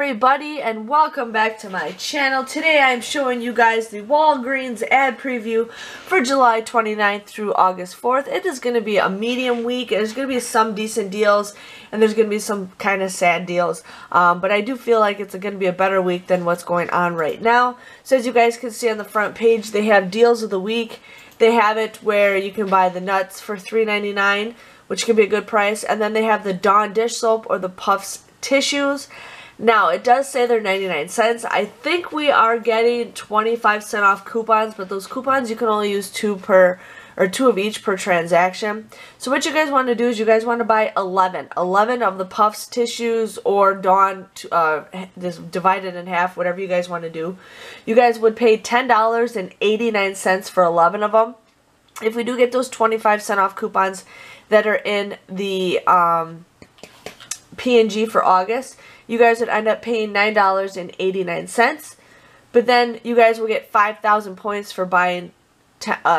everybody, and welcome back to my channel. Today I'm showing you guys the Walgreens ad preview for July 29th through August 4th. It is going to be a medium week. There's going to be some decent deals and there's going to be some kind of sad deals. But I do feel like it's going to be a better week than what's going on right now. So as you guys can see on the front page, they have deals of the week. They have it where you can buy the nuts for $3.99, which can be a good price. And then they have the Dawn dish soap or the Puffs tissues. Now, it does say they're 99 cents. I think we are getting 25% off coupons, but those coupons you can only use two of each per transaction. So what you guys want to do is you guys want to buy 11 of the Puffs tissues or Dawn, just divided in half, whatever you guys want to do. You guys would pay $10.89 for 11 of them. If we do get those 25% off coupons that are in the P&G for August, you guys would end up paying $9.89, but then you guys will get 5,000 points for buying,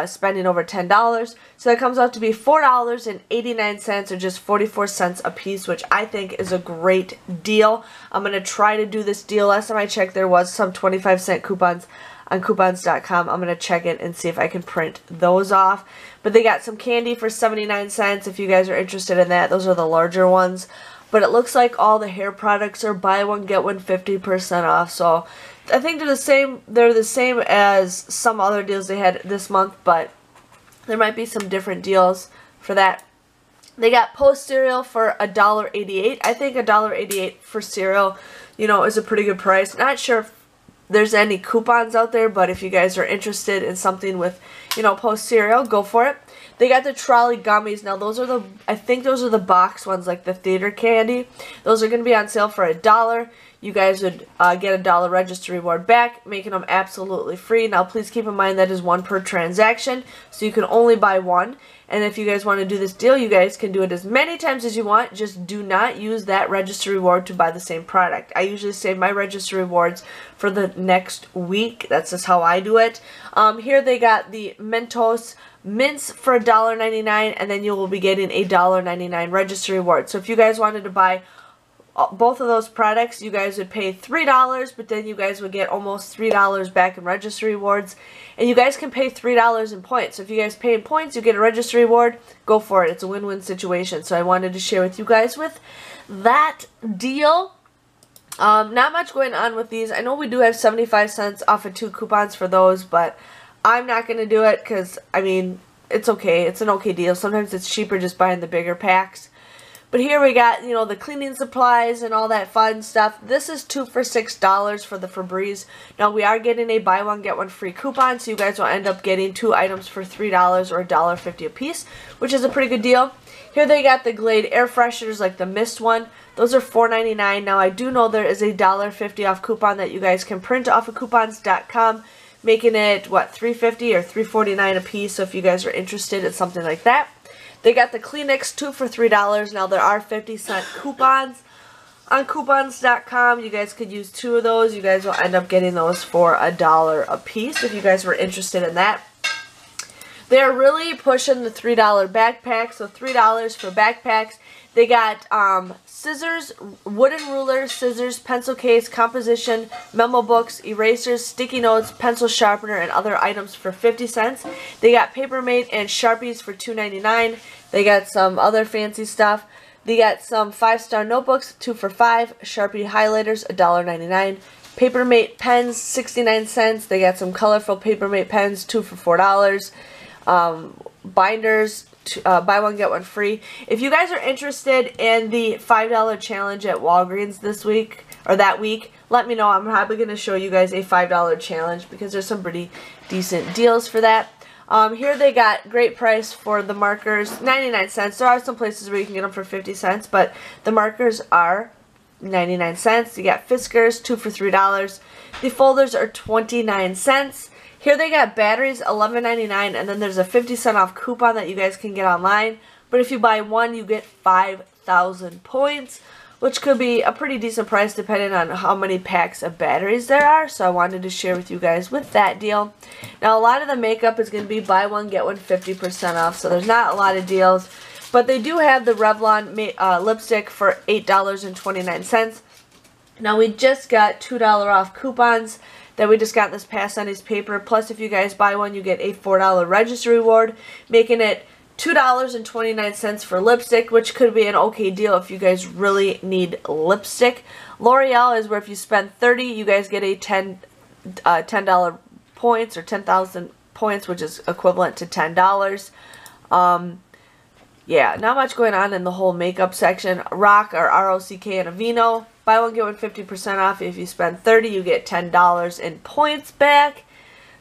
spending over $10. So that comes out to be $4.89 or just 44 cents a piece, which I think is a great deal. I'm going to try to do this deal. Last time I checked, there was some 25-cent coupons on coupons.com. I'm going to check it and see if I can print those off. But they got some candy for 79 cents if you guys are interested in that. Those are the larger ones. But it looks like all the hair products are buy one get one 50% off. So I think they're the same. They're the same as some other deals they had this month, but there might be some different deals for that. They got Post cereal for $1.88. I think $1.88 for cereal, you know, is a pretty good price. Not sure if there's any coupons out there, but if you guys are interested in something with, you know, Post cereal, go for it. They got the trolley gummies. Now those are I think those are the box ones, like the theater candy. Those are going to be on sale for $1. You guys would get a $1 register reward back, making them absolutely free. Now please keep in mind that is one per transaction, so you can only buy one. And if you guys want to do this deal, you guys can do it as many times as you want. Just do not use that register reward to buy the same product. I usually save my register rewards for the next week. That's just how I do it. Here they got the Mentos Mints for $1.99, and then you will be getting a $1.99 register reward. So if you guys wanted to buy both of those products, you guys would pay $3, but then you guys would get almost $3 back in register rewards. And you guys can pay $3 in points. So if you guys pay in points, you get a register reward, go for it. It's a win-win situation. So I wanted to share with you guys with that deal. Not much going on with these. I know we do have 75 cents off of 2 coupons for those, but I'm not going to do it because, I mean, it's okay. It's an okay deal. Sometimes it's cheaper just buying the bigger packs. But here we got, you know, the cleaning supplies and all that fun stuff. This is 2 for $6 for the Febreze. Now, we are getting a buy one, get one free coupon, so you guys will end up getting 2 items for $3 or $1.50 a piece, which is a pretty good deal. Here they got the Glade air fresheners, like the mist one. Those are $4.99. Now, I do know there is a $1.50 off coupon that you guys can print off of coupons.com, making it, what, $3.50 or $3.49 a piece. So if you guys are interested in something like that. They got the Kleenex 2 for $3. Now there are 50-cent coupons on coupons.com. You guys could use 2 of those. You guys will end up getting those for $1 a piece if you guys were interested in that. They're really pushing the $3 backpacks, so $3 for backpacks. They got scissors, wooden ruler, scissors, pencil case, composition, memo books, erasers, sticky notes, pencil sharpener, and other items for 50 cents. They got Papermate and Sharpies for $2.99. They got some other fancy stuff. They got some 5-star notebooks, 2 for $5. Sharpie highlighters, $1.99. Papermate pens, 69 cents. They got some colorful Papermate pens, 2 for $4. Binders, buy one get one free. If you guys are interested in the $5 challenge at Walgreens this week or that week, let me know. I'm probably going to show you guys a $5 challenge because there's some pretty decent deals for that. Here they got great price for the markers, 99 cents. There are some places where you can get them for 50 cents, but the markers are 99 cents. You got Fiskars, 2 for $3. The folders are 29 cents. Here they got batteries, $11.99, and then there's a 50-cent off coupon that you guys can get online. But if you buy one, you get 5,000 points, which could be a pretty decent price depending on how many packs of batteries there are. So I wanted to share with you guys with that deal. Now, a lot of the makeup is going to be buy one, get one 50% off, so there's not a lot of deals. But they do have the Revlon lipstick for $8.29. Now we just got $2 off coupons that we just got this past Sunday's paper. Plus, if you guys buy one, you get a $4 register reward, making it $2.29 for lipstick, which could be an okay deal if you guys really need lipstick. L'Oreal is where if you spend $30, you guys get a $10 points, or 10,000 points, which is equivalent to $10. Yeah, not much going on in the whole makeup section. Rock, or R-O-C-K, and Aveeno. Buy one, get one 50% off. If you spend $30, you get $10 in points back.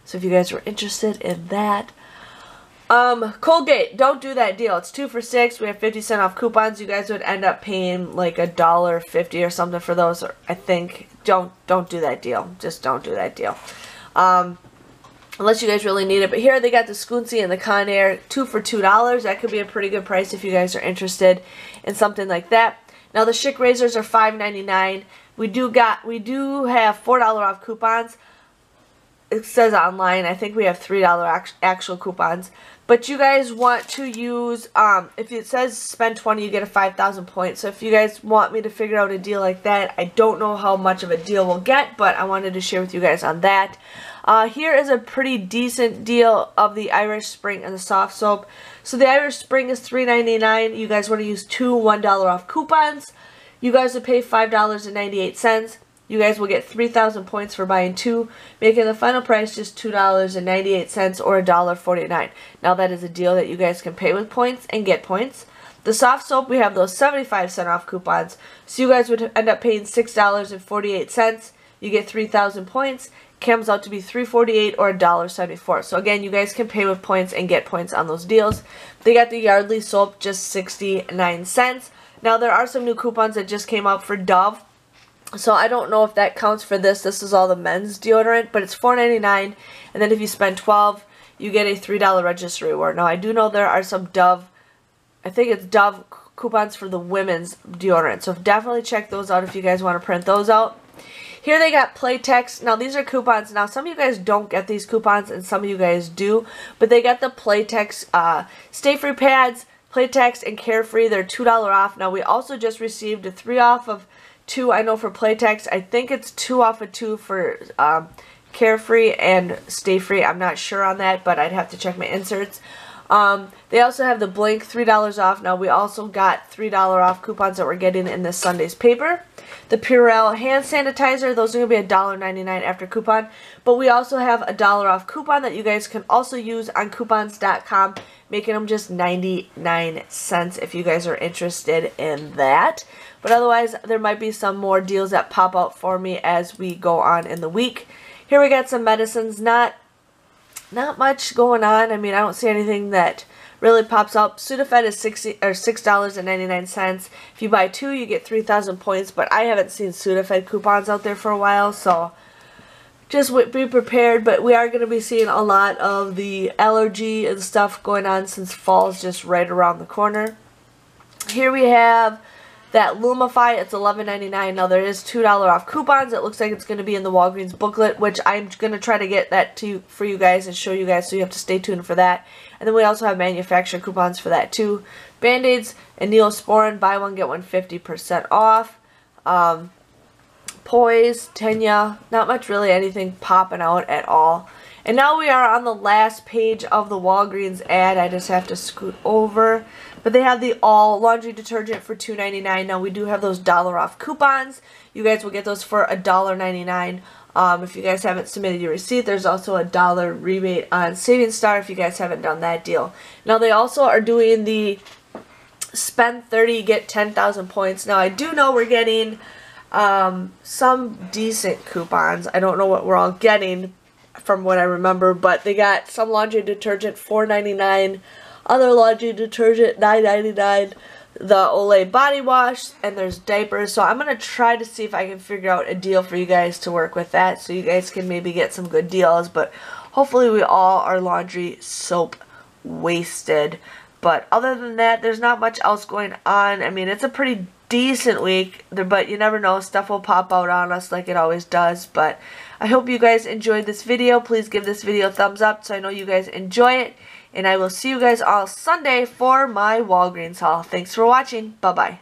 So if you guys were interested in that. Colgate, don't do that deal. It's 2 for $6. We have 50% off coupons. You guys would end up paying like $1.50 or something for those. I think. Don't do that deal. Just don't do that deal. Unless you guys really need it. But here they got the Scoonsy and the Conair, 2 for $2. That could be a pretty good price if you guys are interested in something like that. Now the Schick razors are $5.99. We do have $4 off coupons. It says online. I think we have $3 actual coupons. But you guys want to use, if it says spend 20, you get a 5,000 points. So if you guys want me to figure out a deal like that, I don't know how much of a deal we'll get, but I wanted to share with you guys on that. Here is a pretty decent deal of the Irish Spring and the soft soap. So the Irish Spring is $3.99. You guys want to use two $1 off coupons. You guys would pay $5.98. You guys will get 3,000 points for buying two, making the final price just $2.98 or $1.49. Now that is a deal that you guys can pay with points and get points. The soft soap, we have those 75% off coupons. So you guys would end up paying $6.48. You get 3,000 points. Comes out to be $3.48 or $1.74. So again, you guys can pay with points and get points on those deals. They got the Yardley soap, just 69 cents. Now there are some new coupons that just came out for Dove. So I don't know if that counts for this. This is all the men's deodorant, but it's $4.99. And then if you spend $12, you get a $3 register reward. Now I do know there are some Dove, I think it's Dove coupons for the women's deodorant. So definitely check those out if you guys want to print those out. Here they got Playtex. Now these are coupons. Now some of you guys don't get these coupons and some of you guys do. But they got the Playtex Stay Free pads, Playtex, and Carefree. They're $2 off. Now we also just received a 3 off of 2. I know for Playtex. I think it's 2 off of 2 for Carefree and Stay Free. I'm not sure on that, but I'd have to check my inserts. They also have the Blink $3 off. Now we also got $3 off coupons that we're getting in this Sunday's paper. The Purell hand sanitizer, those are going to be $1.99 after coupon. But we also have a $1 off coupon that you guys can also use on coupons.com, making them just 99 cents if you guys are interested in that. But otherwise, there might be some more deals that pop out for me as we go on in the week. Here we got some medicines. Not much going on. I mean, I don't see anything that really pops up. Sudafed is $6.99. If you buy 2, you get 3,000 points, but I haven't seen Sudafed coupons out there for a while, so just be prepared. But we are going to be seeing a lot of the allergy and stuff going on since fall is just right around the corner. Here we have that Lumify, it's $11.99. Now there is $2 off coupons. It looks like it's going to be in the Walgreens booklet, which I'm going to try to get that for you guys and show you guys, so you have to stay tuned for that. And then we also have manufacturer coupons for that too. Band-Aids and Neosporin, buy one, get one 50% off. Poise, Tenya, not much really anything popping out at all. And now we are on the last page of the Walgreens ad. I just have to scoot over. But they have the all laundry detergent for $2.99. Now we do have those $1 off coupons. You guys will get those for $1.99. If you guys haven't submitted your receipt, there's also a $1 rebate on Saving Star if you guys haven't done that deal. Now they also are doing the spend 30, get 10,000 points. Now I do know we're getting some decent coupons. I don't know what we're all getting from what I remember, but they got some laundry detergent $4.99, other laundry detergent $9.99, the Olay body wash, and there's diapers. So I'm going to try to see if I can figure out a deal for you guys to work with that, so you guys can maybe get some good deals. But hopefully we all are laundry soap wasted. But other than that, there's not much else going on. I mean, it's a pretty decent week, but you never know, stuff will pop out on us like it always does. But I hope you guys enjoyed this video. Please give this video a thumbs up so I know you guys enjoy it. And I will see you guys all Sunday for my Walgreens haul. Thanks for watching. Bye-bye.